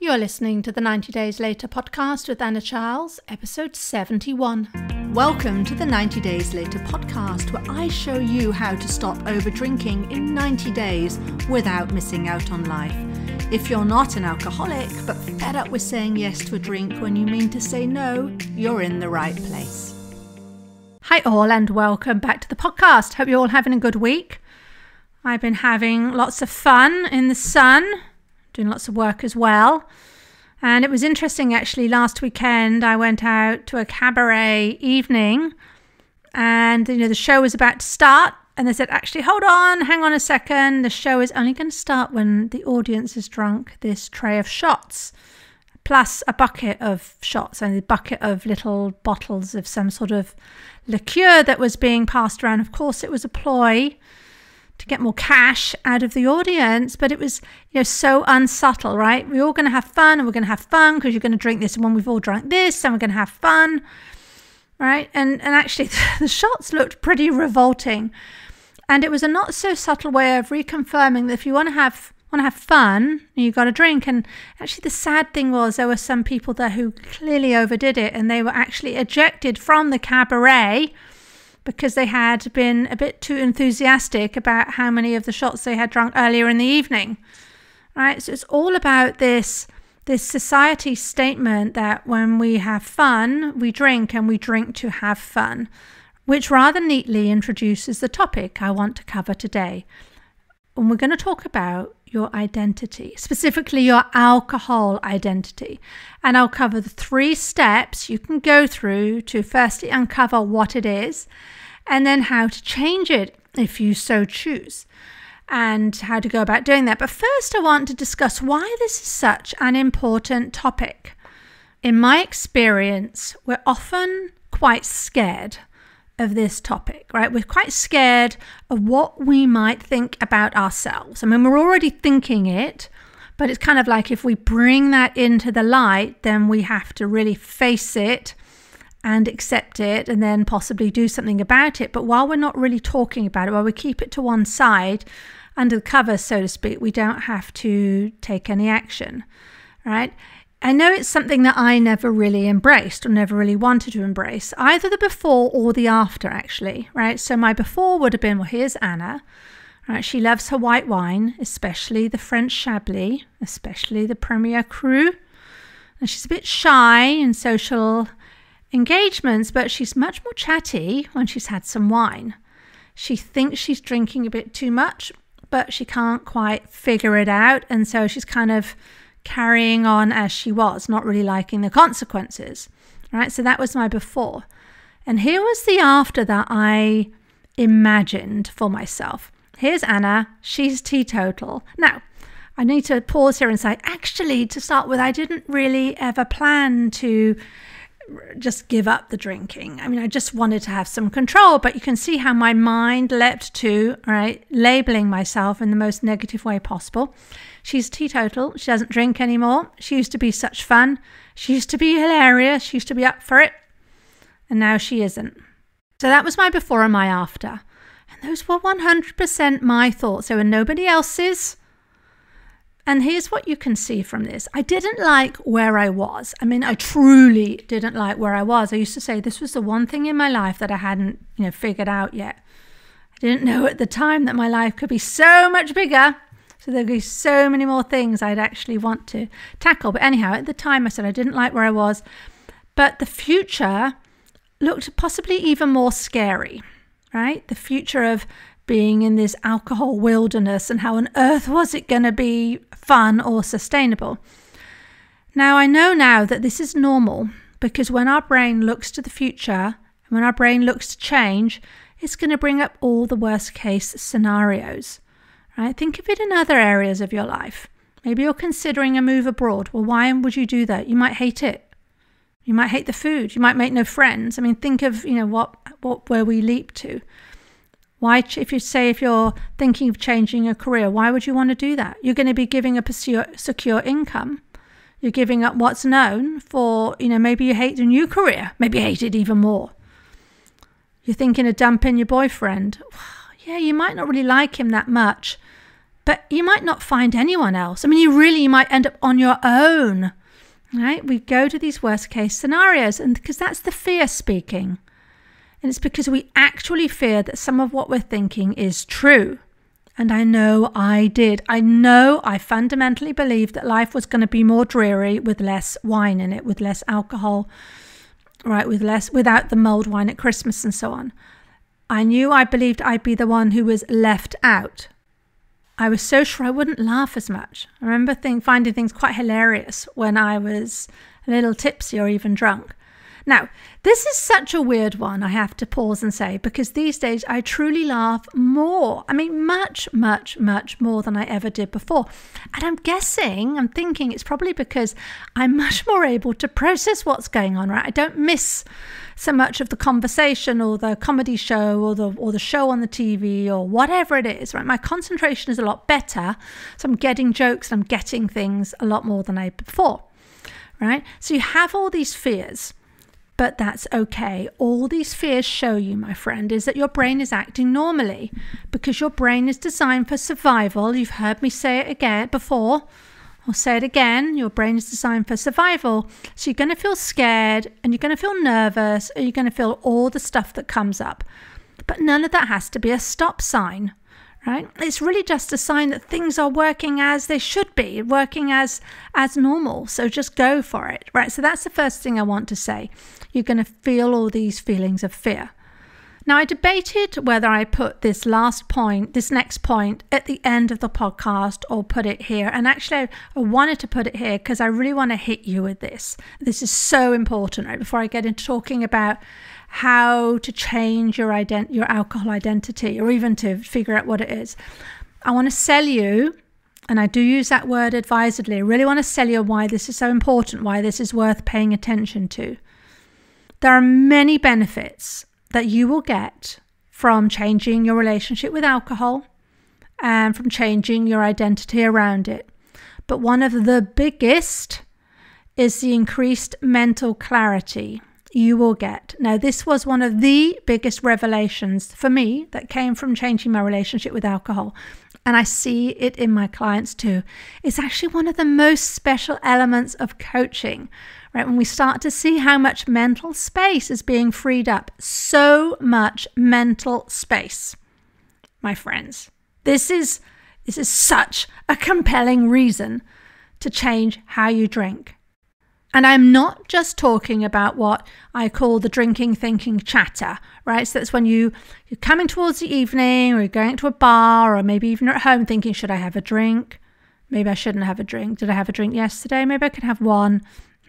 You're listening to the 90 Days Later podcast with Anna Charles, episode 71. Welcome to the 90 Days Later podcast, where I show you how to stop over drinking in 90 days without missing out on life. If you're not an alcoholic, but fed up with saying yes to a drink when you mean to say no, you're in the right place. Hi all, and welcome back to the podcast. Hope you're all having a good week. I've been having lots of fun in the sun, doing lots of work as well. And it was interesting, actually. Last weekend, I went out to a cabaret evening and, the show was about to start. And they said, actually, hold on, hang on a second. The show is only going to start when the audience has drunk this tray of shots, plus a bucket of shots and a bucket of little bottles of some sort of liqueur that was being passed around. Of course, it was a ploy to get more cash out of the audience, but it was, so unsubtle, right? We're all going to have fun, and we're going to have fun because you're going to drink this, and when we've all drunk this, and we're going to have fun, right? And actually, the shots looked pretty revolting, and it was a not so subtle way of reconfirming that if you want to have fun, you've got to drink. And actually, the sad thing was there were some people there who clearly overdid it, and they were actually ejected from the cabaret because they had been a bit too enthusiastic about how many of the shots they had drunk earlier in the evening, right? So it's all about this society statement that when we have fun, we drink, and we drink to have fun, which rather neatly introduces the topic I want to cover today. And we're going to talk about your identity, specifically your alcohol identity. And I'll cover the 3 steps you can go through to firstly uncover what it is, and then how to change it if you so choose, and how to go about doing that. But first, I want to discuss why this is such an important topic. In my experience, we're often quite scared of this topic, right? We're quite scared of what we might think about ourselves. I mean, we're already thinking it, but it's kind of like if we bring that into the light, then we have to really face it and accept it and then possibly do something about it. But while we're not really talking about it, while we keep it to one side, under the covers, so to speak, we don't have to take any action, right? I know it's something that I never really embraced or never really wanted to embrace, either the before or the after, actually, right? So my before would have been, well, here's Anna, right? She loves her white wine, especially the French Chablis, especially the Premier Cru. And she's a bit shy in social engagements, but she's much more chatty when she's had some wine. She thinks she's drinking a bit too much, but she can't quite figure it out. And so she's kind of carrying on as she was, not really liking the consequences, right? So that was my before. And here was the after that I imagined for myself. Here's Anna. She's teetotal. Now, I need to pause here and say, actually, to start with, I didn't really ever plan to just give up the drinking. I mean, I just wanted to have some control, but you can see how my mind leapt to, right, labeling myself in the most negative way possible. She's teetotal. She doesn't drink anymore. She used to be such fun. She used to be hilarious. She used to be up for it. And now she isn't. So that was my before and my after. And those were 100% my thoughts. They were nobody else's. And here's what you can see from this. I didn't like where I was. I mean, I truly didn't like where I was. I used to say this was the one thing in my life that I hadn't, figured out yet. I didn't know at the time that my life could be so much bigger. So there'd be so many more things I'd actually want to tackle. But anyhow, at the time I said I didn't like where I was. But the future looked possibly even more scary, right? The future of being in this alcohol wilderness, and how on earth was it going to be fun or sustainable? Now, I know now that this is normal, because when our brain looks to the future, and when our brain looks to change, it's going to bring up all the worst case scenarios, right? Think of it in other areas of your life. Maybe you're considering a move abroad. Well, why would you do that? You might hate it. You might hate the food. You might make no friends. I mean, think of, where we leap to. Why, if you're thinking of changing a career, why would you want to do that? You're going to be giving up a secure income. You're giving up what's known for, maybe you hate the new career. Maybe you hate it even more. You're thinking of dumping your boyfriend. Yeah, you might not really like him that much, But you might not find anyone else. I mean, you might end up on your own, right? We go to these worst case scenarios, and because that's the fear speaking. And it's because we actually fear that some of what we're thinking is true. And I know I did. I know I fundamentally believed that life was going to be more dreary with less wine in it, with less alcohol, right? Without the mulled wine at Christmas and so on. I believed I'd be the one who was left out. I was so sure I wouldn't laugh as much. I remember finding things quite hilarious when I was a little tipsy or even drunk. Now, this is such a weird one, I have to pause and say, because these days I truly laugh more. I mean, much, much, much more than I ever did before. And I'm thinking it's probably because I'm much more able to process what's going on, right? I don't miss so much of the conversation or the comedy show or the show on the TV or whatever it is, right? My concentration is a lot better. So I'm getting jokes and I'm getting things a lot more than I did before, right? So you have all these fears. But that's okay. All these fears show you, my friend, is that your brain is acting normally because your brain is designed for survival. You've heard me say it again before. I'll say it again. Your brain is designed for survival. So you're going to feel scared and you're going to feel nervous and you're going to feel all the stuff that comes up. But none of that has to be a stop sign, right? It's really just a sign that things are working as they should be, working as normal. So just go for it, right? So that's the first thing I want to say. You're going to feel all these feelings of fear. Now, I debated whether I put this next point at the end of the podcast or put it here. And actually, I wanted to put it here because I really want to hit you with this. This is so important, right? Before I get into talking about how to change your alcohol identity or even to figure out what it is. I want to sell you, and I do use that word advisedly, I really want to sell you why this is so important, why this is worth paying attention to. There are many benefits that you will get from changing your relationship with alcohol and from changing your identity around it. But one of the biggest is the increased mental clarity you will get. Now, this was one of the biggest revelations for me that came from changing my relationship with alcohol. And I see it in my clients too. It's actually one of the most special elements of coaching, right? When we start to see how much mental space is being freed up, so much mental space, my friends. This is such a compelling reason to change how you drink. And I'm not just talking about what I call the drinking, thinking chatter, right? So that's when you're coming towards the evening or you're going to a bar or maybe even at home thinking, should I have a drink? Maybe I shouldn't have a drink. Did I have a drink yesterday? Maybe I could have one.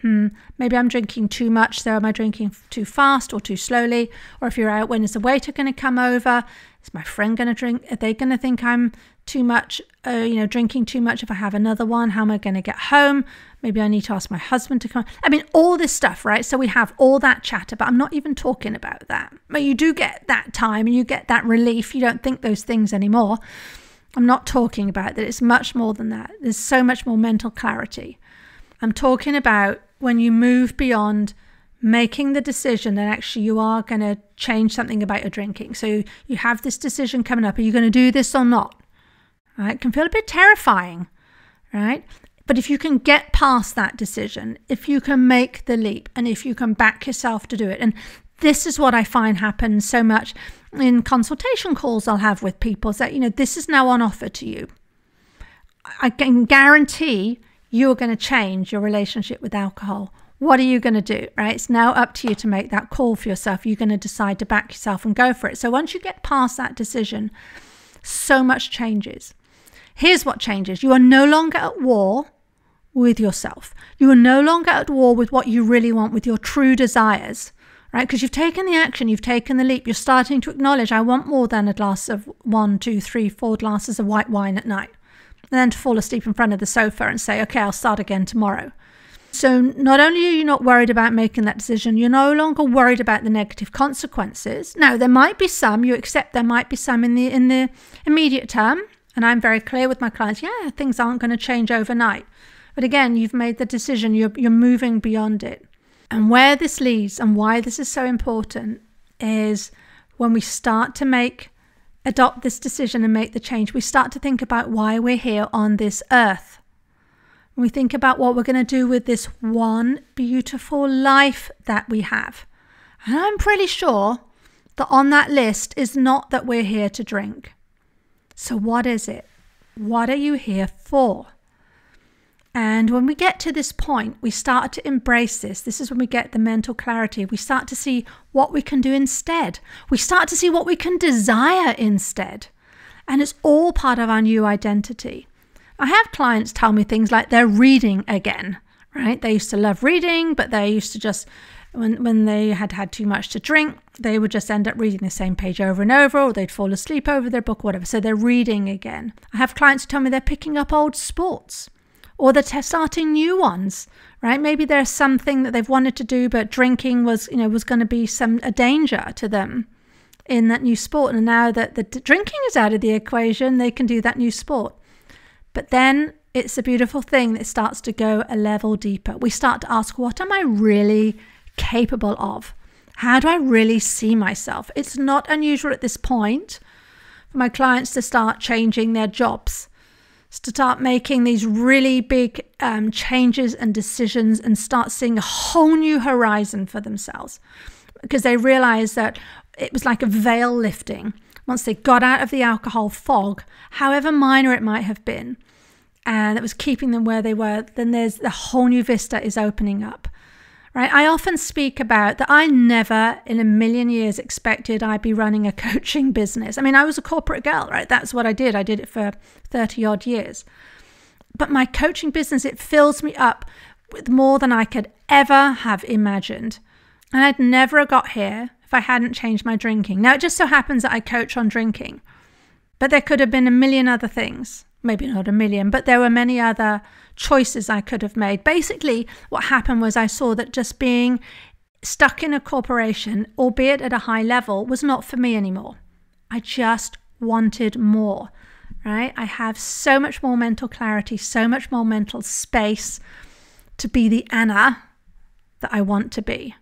Maybe I'm drinking too much. So am I drinking too fast or too slowly? Or if you're out, when is the waiter going to come over? Is my friend going to drink? Are they going to think I'm too much, drinking too much if I have another one? How am I going to get home? Maybe I need to ask my husband to come. I mean, all this stuff, right? So we have all that chatter, but I'm not even talking about that. But you do get that time and you get that relief. You don't think those things anymore. I'm not talking about that. It's much more than that. There's so much more mental clarity. I'm talking about when you move beyond making the decision that actually you are going to change something about your drinking. So you have this decision coming up. Are you going to do this or not? Right? It can feel a bit terrifying, right? But if you can get past that decision, if you can make the leap and if you can back yourself to do it, and this is what I find happens so much in consultation calls I'll have with people, is that, this is now on offer to you. I can guarantee you're going to change your relationship with alcohol. What are you going to do, right? It's now up to you to make that call for yourself. You're going to decide to back yourself and go for it. So once you get past that decision, so much changes. Here's what changes. You are no longer at war with yourself. You are no longer at war with what you really want, with your true desires, right? Because you've taken the action, you've taken the leap. You're starting to acknowledge, I want more than a glass of 1, 2, 3, 4 glasses of white wine at night. And then to fall asleep in front of the sofa and say, okay, I'll start again tomorrow. So not only are you not worried about making that decision, you're no longer worried about the negative consequences. Now, there might be some, you accept there might be some in the immediate term. And I'm very clear with my clients, things aren't going to change overnight. But again, you've made the decision, you're moving beyond it. And where this leads and why this is so important is when we start to make adopt this decision and make the change, we start to think about why we're here on this earth. We think about what we're going to do with this one beautiful life that we have. And I'm pretty sure that on that list is not that we're here to drink. So what is it? What are you here for? And when we get to this point, we start to embrace this. This is when we get the mental clarity. We start to see what we can do instead. We start to see what we can desire instead. And it's all part of our new identity. I have clients tell me things like they're reading again, right? They used to love reading, but they used to just, when they had too much to drink, they would just end up reading the same page over and over, or they'd fall asleep over their book, whatever. So they're reading again. I have clients who tell me they're picking up old sports, or they're starting new ones, right? Maybe there's something that they've wanted to do, but drinking was going to be a danger to them in that new sport. And now that the drinking is out of the equation, they can do that new sport. But then it's a beautiful thing that starts to go a level deeper. We start to ask, what am I really capable of? How do I really see myself? It's not unusual at this point for my clients to start changing their jobs, to start making these really big changes and decisions, and start seeing a whole new horizon for themselves, because they realize that it was like a veil lifting. Once they got out of the alcohol fog, however minor it might have been, and it was keeping them where they were, then there's the whole new vista is opening up, right? I often speak about that I never in a million years expected I'd be running a coaching business. I mean, I was a corporate girl, right? That's what I did. I did it for 30 odd years. But my coaching business, it fills me up with more than I could ever have imagined. And I'd never got here if I hadn't changed my drinking. Now, it just so happens that I coach on drinking, but there could have been a million other things. Maybe not a million, but there were many other choices I could have made. Basically, what happened was I saw that just being stuck in a corporation, albeit at a high level, was not for me anymore. I just wanted more, right? I have so much more mental clarity, so much more mental space to be the Anna that I want to be.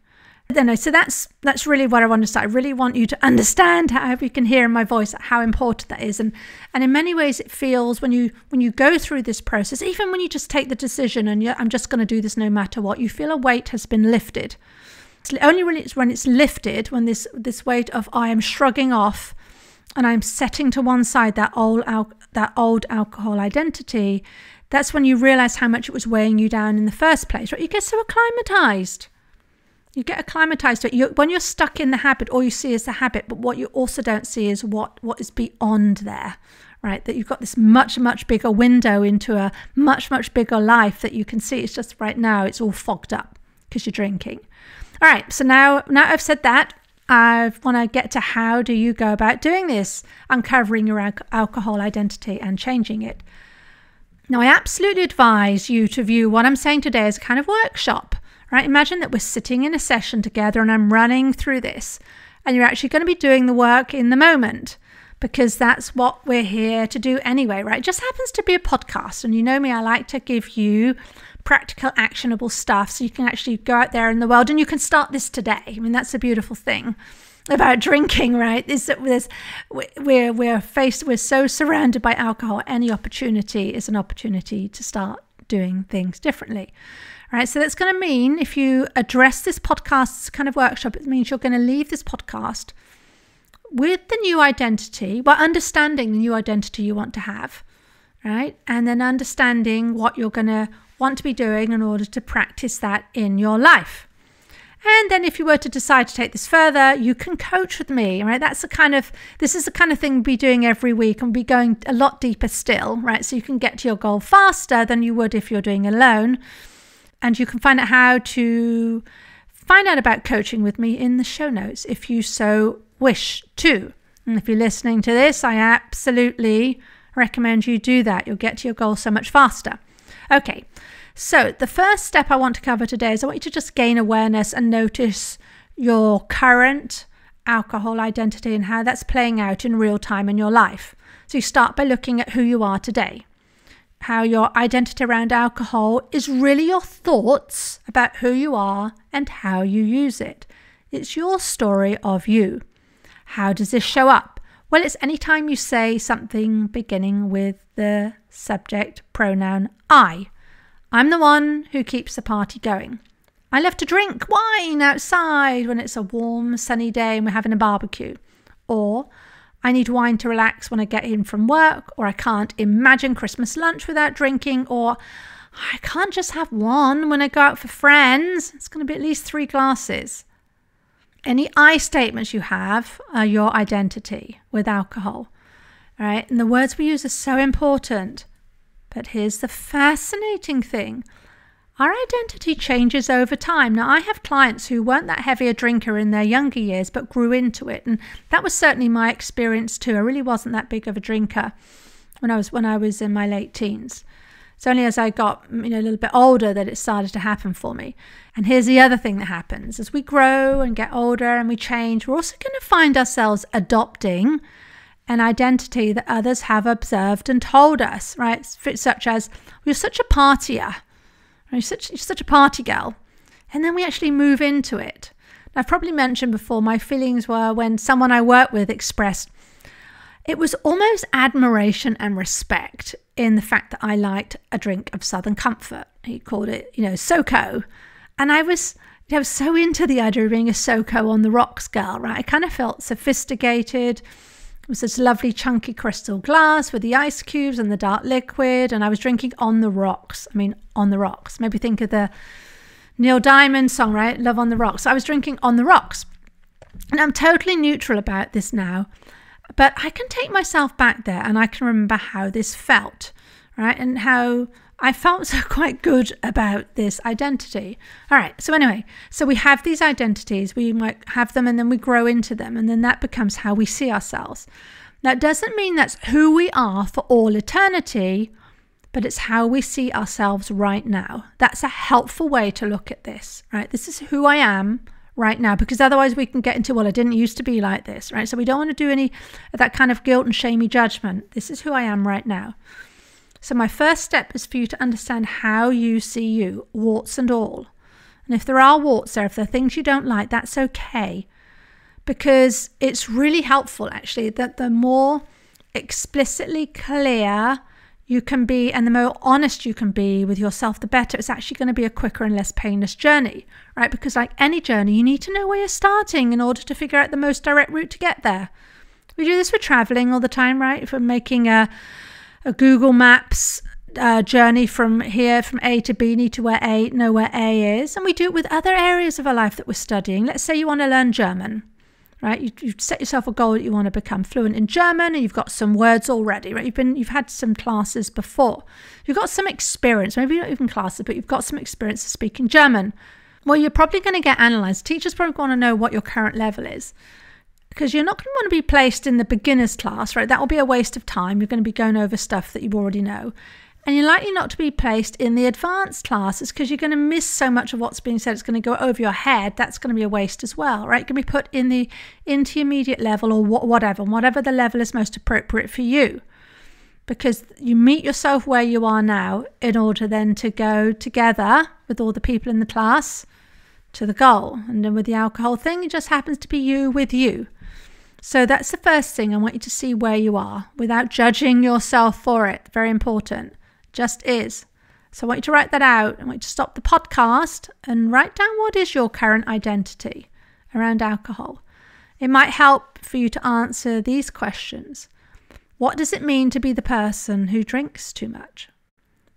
So that's really what I want to say. I really want you to understand, how you can hear in my voice, how important that is. And in many ways it feels when you go through this process, even when you just take the decision and I'm just going to do this no matter what, you feel a weight has been lifted. It's only when it's lifted, when this weight of I am shrugging off and I'm setting to one side that old alcohol identity, that's when you realize how much it was weighing you down in the first place, right? You get so acclimatized. You get acclimatized to it. When you're stuck in the habit, all you see is the habit, but what you also don't see is what is beyond there, right? That you've got this much, much bigger window into a much, much bigger life that you can see. It's just right now, it's all fogged up because you're drinking. All right, so now I've said that, I want to get to how do you go about doing this, uncovering your alcohol identity and changing it. Now, I absolutely advise you to view what I'm saying today as a kind of workshop. Right? Imagine that we're sitting in a session together and I'm running through this, and you're actually going to be doing the work in the moment, because that's what we're here to do anyway, right? It just happens to be a podcast, and you know me, I like to give you practical, actionable stuff so you can actually go out there in the world and you can start this today. I mean, that's a beautiful thing about drinking, right? Is that we're so surrounded by alcohol, any opportunity is an opportunity to start doing things differently. Right, so that's going to mean if you address this podcast as a kind of workshop, it means you're going to leave this podcast with the new identity, well, understanding the new identity you want to have, right? And then understanding what you're going to want to be doing in order to practice that in your life. And then if you were to decide to take this further, you can coach with me, right? This is the kind of thing we'll be doing every week, and we'll be going a lot deeper still, right? So you can get to your goal faster than you would if you're doing alone. And you can find out how to find out about coaching with me in the show notes if you so wish to. And if you're listening to this, I absolutely recommend you do that. You'll get to your goal so much faster. Okay, so the first step I want to cover today is I want you to just gain awareness and notice your current alcohol identity and how that's playing out in real time in your life. So you start by looking at who you are today. How your identity around alcohol is really your thoughts about who you are and how you use it. It's your story of you. How does this show up? Well, it's any time you say something beginning with the subject pronoun I. I'm the one who keeps the party going. I love to drink wine outside when it's a warm, sunny day and we're having a barbecue. Or I need wine to relax when I get in from work, or I can't imagine Christmas lunch without drinking, or I can't just have one when I go out for friends. It's going to be at least 3 glasses. Any I statements you have are your identity with alcohol. All right? And the words we use are so important. But here's the fascinating thing. Our identity changes over time. Now, I have clients who weren't that heavy a drinker in their younger years, but grew into it. And that was certainly my experience too. I really wasn't that big of a drinker when I was in my late teens. It's only as I got a little bit older that it started to happen for me. And here's the other thing that happens. As we grow and get older and we change, we're also going to find ourselves adopting an identity that others have observed and told us, right? Such as, you're such a partier. You're such a party girl. And then we actually move into it. I've probably mentioned before, my feelings were when someone I worked with expressed, it was almost admiration and respect in the fact that I liked a drink of Southern Comfort. He called it, SoCo. And I was so into the idea of being a SoCo on the rocks girl, right? I kind of felt sophisticated. It was this lovely chunky crystal glass with the ice cubes and the dark liquid. And I was drinking on the rocks. On the rocks. Maybe think of the Neil Diamond song, right? Love on the Rocks. So I was drinking on the rocks. And I'm totally neutral about this now. But I can take myself back there and I can remember how this felt, right? And how I felt so quite good about this identity. All right. So anyway, so we have these identities. We might have them and then we grow into them. And then that becomes how we see ourselves. That doesn't mean that's who we are for all eternity, but it's how we see ourselves right now. That's a helpful way to look at this, right? This is who I am right now, because otherwise we can get into, well, I didn't used to be like this, right? So we don't want to do any of that kind of guilt and shamey judgment. This is who I am right now. So my first step is for you to understand how you see you, warts and all. And if there are warts there, if there are things you don't like, that's okay. Because it's really helpful, actually, that the more explicitly clear you can be and the more honest you can be with yourself, the better. It's actually going to be a quicker and less painless journey, right? Because like any journey, you need to know where you're starting in order to figure out the most direct route to get there. We do this with traveling all the time, right? If we're making a Google Maps journey from here, from A to B, need to know where A is. And we do it with other areas of our life that we're studying. Let's say you want to learn German. Right, you've set yourself a goal that you want to become fluent in German, and you've got some words already. Right, you've had some classes before. You've got some experience, maybe not even classes, but you've got some experience of speaking German. Well, you're probably going to get analysed. Teachers probably want to know what your current level is, because you're not going to want to be placed in the beginners class. Right, that will be a waste of time. You're going to be going over stuff that you already know. And you're likely not to be placed in the advanced classes because you're going to miss so much of what's being said. It's going to go over your head. That's going to be a waste as well, right? It can be put in the intermediate level or whatever the level is most appropriate for you. Because you meet yourself where you are now in order then to go together with all the people in the class to the goal. And then with the alcohol thing, it just happens to be you with you. So that's the first thing. I want you to see where you are without judging yourself for it. Very important. Just is. So I want you to write that out. I want you to stop the podcast and write down what is your current identity around alcohol. It might help for you to answer these questions. What does it mean to be the person who drinks too much?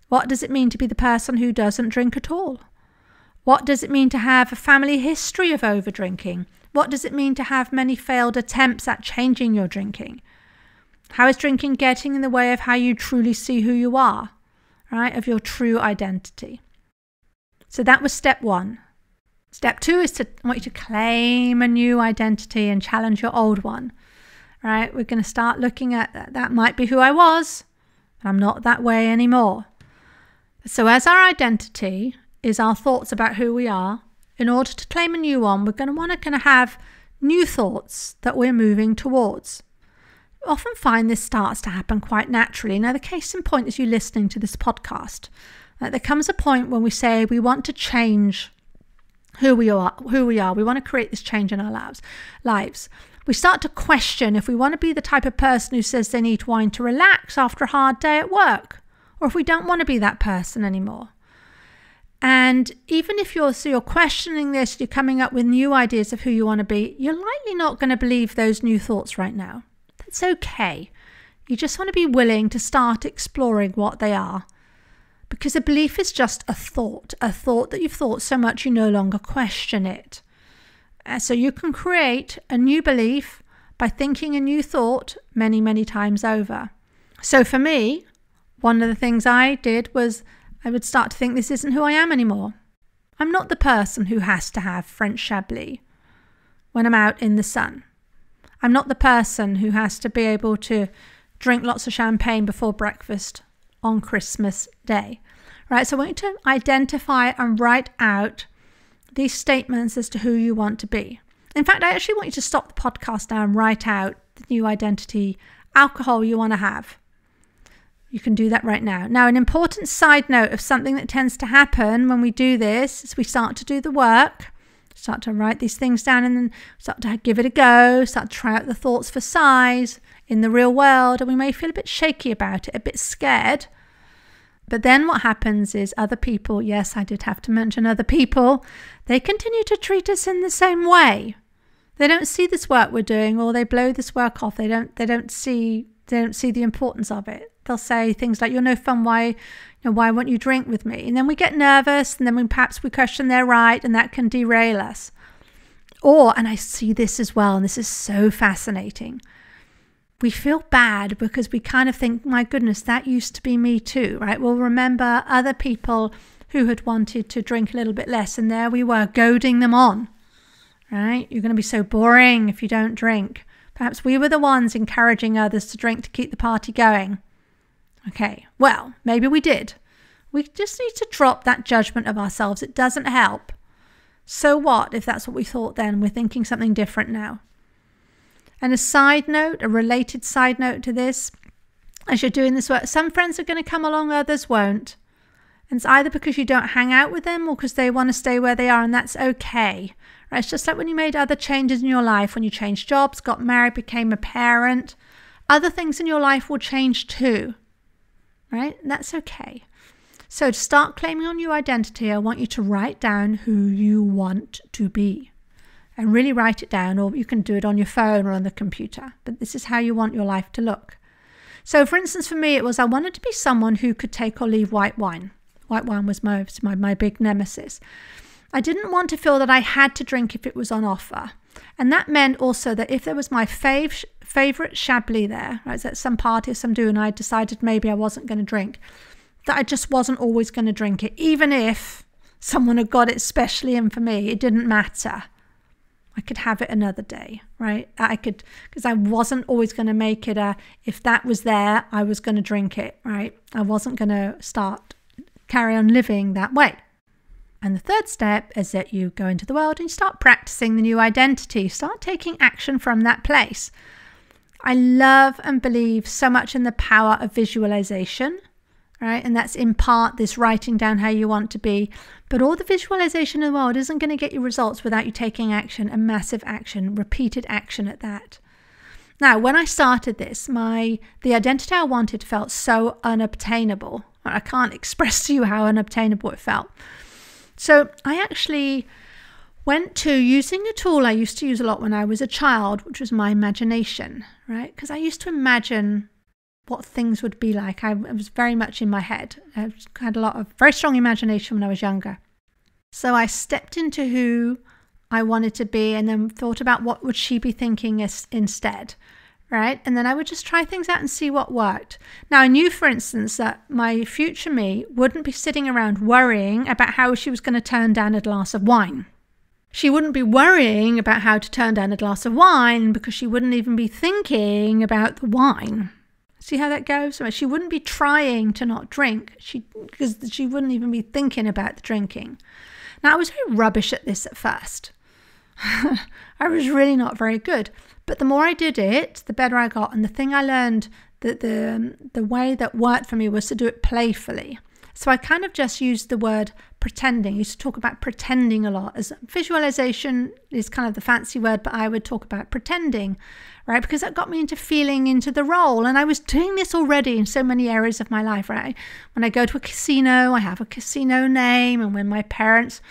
What does it mean to be the person who doesn't drink at all? What does it mean to have a family history of overdrinking? What does it mean to have many failed attempts at changing your drinking? How is drinking getting in the way of how you truly see who you are? Right, of your true identity. So that was step 1. Step 2 is I want you to claim a new identity and challenge your old one. Right, we're going to start looking at that might be who I was, but I'm not that way anymore. So as our identity is our thoughts about who we are, in order to claim a new one, we're going to want to have new thoughts that we're moving towards. I often find this starts to happen quite naturally. Now, the case in point is you listening to this podcast. There comes a point when we say we want to change who we are. We want to create this change in our lives. We start to question if we want to be the type of person who says they need wine to relax after a hard day at work, or if we don't want to be that person anymore. And even if you're questioning this, you're coming up with new ideas of who you want to be, you're likely not going to believe those new thoughts right now. That's okay. You just want to be willing to start exploring what they are. Because a belief is just a thought that you've thought so much you no longer question it. So you can create a new belief by thinking a new thought many, many times over. So for me, one of the things I did was I would start to think this isn't who I am anymore. I'm not the person who has to have French Chablis when I'm out in the sun. I'm not the person who has to be able to drink lots of champagne before breakfast on Christmas Day. Right, so I want you to identify and write out these statements as to who you want to be. In fact, I actually want you to stop the podcast now and write out the new identity alcohol you want to have. You can do that right now. Now, an important side note of something that tends to happen when we do this is we start to do the work, start to write these things down and then start to give it a go, start to try out the thoughts for size in the real world, and we may feel a bit shaky about it, a bit scared. But then what happens is other people, yes, I did have to mention other people, they continue to treat us in the same way. They don't see this work we're doing, or they blow this work off. They don't see the importance of it. They'll say things like, "You're no fun. Why won't you drink with me?" And then we get nervous, and then perhaps we question they're right, and that can derail us. Or, and I see this as well, and this is so fascinating, we feel bad because we kind of think, my goodness, that used to be me too, right? We'll remember other people who had wanted to drink a little bit less, and there we were goading them on, right? You're going to be so boring if you don't drink. Perhaps we were the ones encouraging others to drink to keep the party going. Okay, well, maybe we did. We just need to drop that judgment of ourselves. It doesn't help. So what if that's what we thought then? We're thinking something different now. And a side note, a related side note to this, as you're doing this work, some friends are going to come along, others won't. And it's either because you don't hang out with them or because they want to stay where they are, and that's okay. Right? It's just like when you made other changes in your life, when you changed jobs, got married, became a parent, other things in your life will change too. Right? And that's okay. So to start claiming on your identity, I want you to write down who you want to be. And really write it down, or you can do it on your phone or on the computer. But this is how you want your life to look. So for instance, for me, it was I wanted to be someone who could take or leave white wine. White wine was my big nemesis. I didn't want to feel that I had to drink if it was on offer. And that meant also that if there was my favourite Chablis there, right, at some party or some do, and I decided maybe I wasn't going to drink, that I just wasn't always going to drink it. Even if someone had got it specially in for me, it didn't matter. I could have it another day, right? I could, because I wasn't always going to make it if that was there, I was going to drink it, right? I wasn't going to carry on living that way. And the third step is that you go into the world and you start practicing the new identity, start taking action from that place. I love and believe so much in the power of visualization, right? And that's in part this writing down how you want to be. But all the visualization in the world isn't going to get you results without you taking action, and massive action, repeated action at that. Now, when I started this, the identity I wanted felt so unobtainable. I can't express to you how unobtainable it felt. So I actually went to using a tool I used to use a lot when I was a child, which was my imagination, right? Because I used to imagine what things would be like. I was very much in my head. I had a lot of very strong imagination when I was younger. So I stepped into who I wanted to be and then thought about what would she be thinking instead, right? And then I would just try things out and see what worked. Now I knew, for instance, that my future me wouldn't be sitting around worrying about how she was going to turn down a glass of wine. She wouldn't be worrying about how to turn down a glass of wine because she wouldn't even be thinking about the wine. See how that goes? So she wouldn't be trying to not drink because she wouldn't even be thinking about the drinking. Now, I was very rubbish at this at first. I was really not very good. But the more I did it, the better I got. And the thing I learned, that the way that worked for me was to do it playfully. So I kind of just used the word pretending. I used to talk about pretending a lot. As visualization is kind of the fancy word, but I would talk about pretending, right? Because that got me into feeling into the role. And I was doing this already in so many areas of my life, right? When I go to a casino, I have a casino name. And when my parents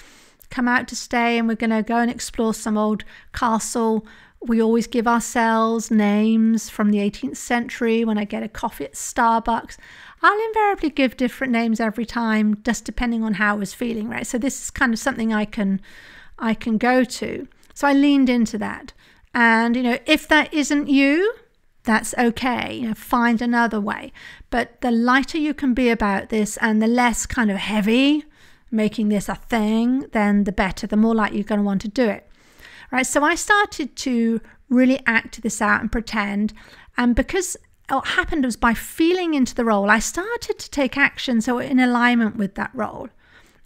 come out to stay and we're going to go and explore some old castle, we always give ourselves names from the 18th century. When I get a coffee at Starbucks, I'll invariably give different names every time, just depending on how I was feeling, right? So this is kind of something I can go to. So I leaned into that. And, if that isn't you, that's okay. Find another way. But the lighter you can be about this and the less kind of heavy, making this a thing, then the better, the more likely you're going to want to do it. Right? So I started to really act this out and pretend. And because what happened was, by feeling into the role, I started to take action so in alignment with that role.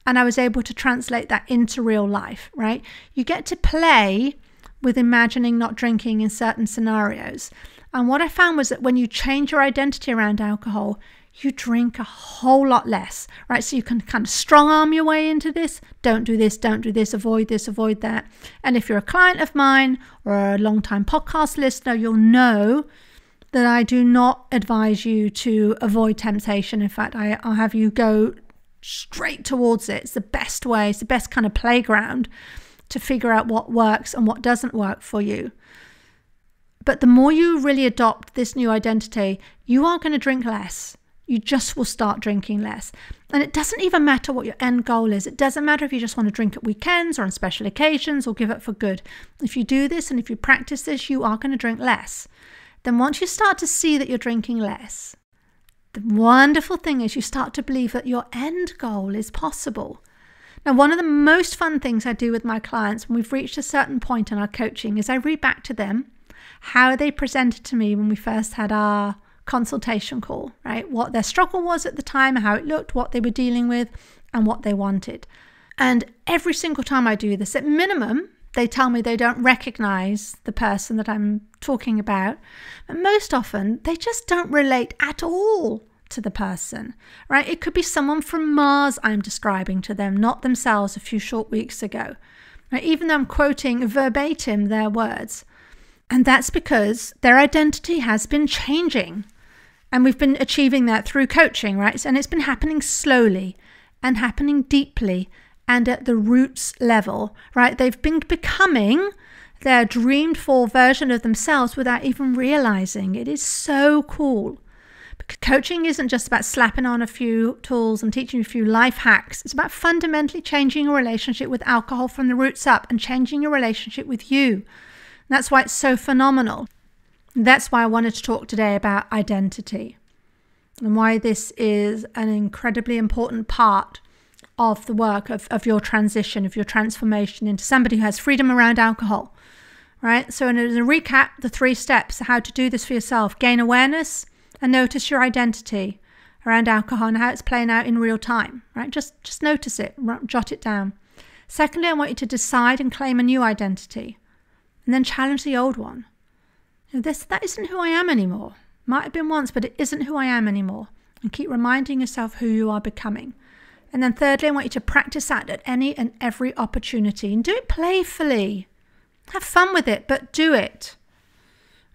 And I was able to translate that into real life, right? You get to play with imagining not drinking in certain scenarios. And what I found was that when you change your identity around alcohol, you drink a whole lot less, right? So you can kind of strong arm your way into this. Don't do this, avoid this, avoid that. And if you're a client of mine or a long-time podcast listener, you'll know that I do not advise you to avoid temptation. In fact, I'll have you go straight towards it. It's the best way. It's the best kind of playground to figure out what works and what doesn't work for you. But the more you really adopt this new identity, you are going to drink less. You just will start drinking less. And it doesn't even matter what your end goal is. It doesn't matter if you just want to drink at weekends or on special occasions or give it for good. If you do this and if you practice this, you are going to drink less. Then once you start to see that you're drinking less, the wonderful thing is you start to believe that your end goal is possible. Now, one of the most fun things I do with my clients when we've reached a certain point in our coaching is I read back to them how they presented to me when we first had our consultation call, right? What their struggle was at the time, how it looked, what they were dealing with, and what they wanted. And every single time I do this, at minimum, they tell me they don't recognize the person that I'm talking about. But most often, they just don't relate at all to the person, right? It could be someone from Mars I'm describing to them, not themselves a few short weeks ago, right? Even though I'm quoting verbatim their words. And that's because their identity has been changing. And we've been achieving that through coaching, right? And it's been happening slowly and happening deeply and at the roots level, right? They've been becoming their dreamed for version of themselves without even realizing. It is so cool. Because coaching isn't just about slapping on a few tools and teaching you a few life hacks. It's about fundamentally changing your relationship with alcohol from the roots up and changing your relationship with you. And that's why it's so phenomenal. That's why I wanted to talk today about identity and why this is an incredibly important part of the work of your transition, of your transformation into somebody who has freedom around alcohol, right? So in a recap, the 3 steps, how to do this for yourself: gain awareness and notice your identity around alcohol and how it's playing out in real time, right? Just notice it, jot it down. Secondly, I want you to decide and claim a new identity and then challenge the old one. That isn't who I am anymore. Might have been once, but it isn't who I am anymore. And keep reminding yourself who you are becoming. And then thirdly, I want you to practice that at any and every opportunity and do it playfully. Have fun with it, but do it.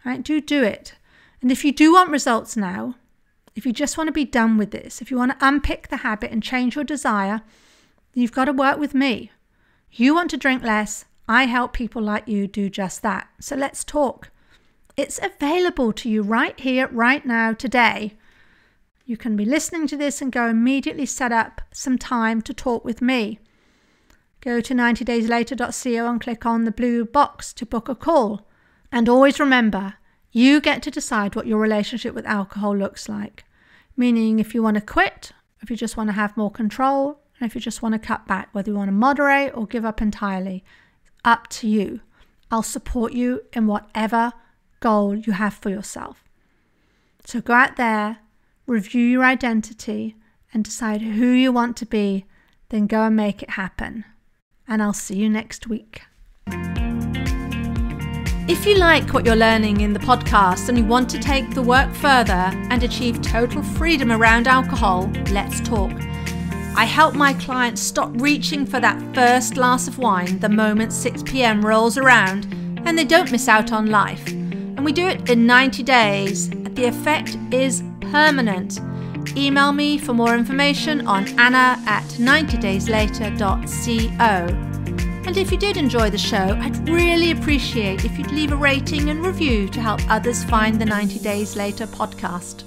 Right? Do it. And if you do want results now, if you just want to be done with this, if you want to unpick the habit and change your desire, you've got to work with me. You want to drink less. I help people like you do just that. So let's talk. It's available to you right here, right now, today. You can be listening to this and go immediately set up some time to talk with me. Go to 90dayslater.co and click on the blue box to book a call. And always remember, you get to decide what your relationship with alcohol looks like. Meaning if you want to quit, if you just want to have more control, and if you just want to cut back, whether you want to moderate or give up entirely, it's up to you. I'll support you in whatever goal you have for yourself. So go out there, review your identity and decide who you want to be, then go and make it happen. And I'll see you next week. If you like what you're learning in the podcast and you want to take the work further and achieve total freedom around alcohol, let's talk. I help my clients stop reaching for that first glass of wine the moment 6 p.m. rolls around and they don't miss out on life. And we do it in 90 days. The effect is permanent. Email me for more information on anna@90dayslater.co. And if you did enjoy the show, I'd really appreciate if you'd leave a rating and review to help others find the 90 Days Later podcast.